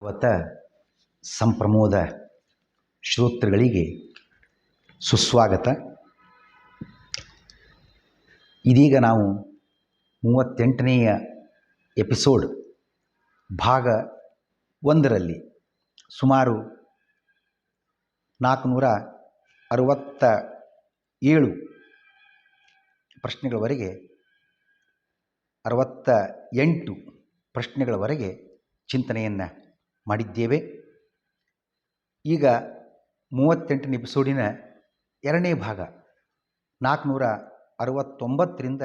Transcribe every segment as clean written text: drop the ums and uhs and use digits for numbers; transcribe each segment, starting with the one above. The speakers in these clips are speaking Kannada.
ವತ ಸಂಪ್ರಮೋದ ಶ್ರೋತೃಗಳಿಗೆ ಸುಸ್ವಾಗತ. ಇದೀಗ ನಾವು 38ನೆಯ ಎಪಿಸೋಡ್ ಭಾಗ 1ರಲ್ಲಿ ಸುಮಾರು 467 ಪ್ರಶ್ನೆಗಳವರೆಗೆ 68 ಪ್ರಶ್ನೆಗಳವರೆಗೆ ಚಿಂತನೆಯನ್ನು ಮಾಡಿದ್ದೇವೆ. ಈಗ 38ನೇ ಎಪಿಸೋಡಿನ 2ನೇ ಭಾಗ 469ರಿಂದ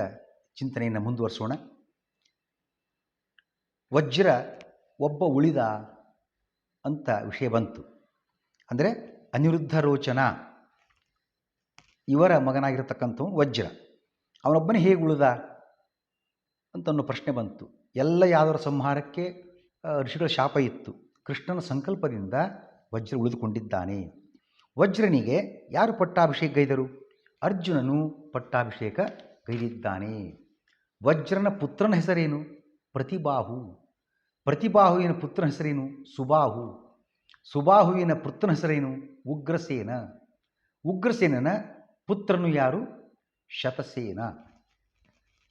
ಚಿಂತನೆಯನ್ನು ಮುಂದುವರಿಸೋಣ. ವಜ್ರ ಒಬ್ಬ ಉಳಿದ ಅಂತ ವಿಷಯ ಬಂತು. ಅಂದರೆ ಅನಿರುದ್ಧ ರೋಚನ ಇವರ ಮಗನಾಗಿರತಕ್ಕಂಥವು ವಜ್ರ, ಅವನೊಬ್ಬನೇ ಹೇಗೆ ಉಳಿದ ಅಂತ ಅನ್ನೋ ಪ್ರಶ್ನೆ ಬಂತು. ಎಲ್ಲ ಯಾದವರ ಸಂಹಾರಕ್ಕೆ ಋಷಿಗಳ ಶಾಪ ಇತ್ತು. ಕೃಷ್ಣನ ಸಂಕಲ್ಪದಿಂದ ವಜ್ರ ಉಳಿದುಕೊಂಡಿದ್ದಾನೆ. ವಜ್ರನಿಗೆ ಯಾರು ಪಟ್ಟಾಭಿಷೇಕ ಗೈದರು? ಅರ್ಜುನನು ಪಟ್ಟಾಭಿಷೇಕ ಗೈದಿದ್ದಾನೆ. ವಜ್ರನ ಪುತ್ರನ ಹೆಸರೇನು? ಪ್ರತಿಬಾಹು. ಪ್ರತಿಬಾಹುವಿನ ಪುತ್ರನ ಹೆಸರೇನು? ಸುಬಾಹು. ಸುಬಾಹುವಿನ ಪುತ್ರನ ಹೆಸರೇನು? ಉಗ್ರಸೇನ. ಉಗ್ರಸೇನನ ಪುತ್ರನು ಯಾರು? ಶತಸೇನ.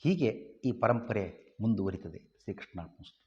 ಹೀಗೆ ಈ ಪರಂಪರೆ ಮುಂದುವರಿತದೆ. ಶ್ರೀಕೃಷ್ಣಾರ್ಪಣಮಸ್ತು.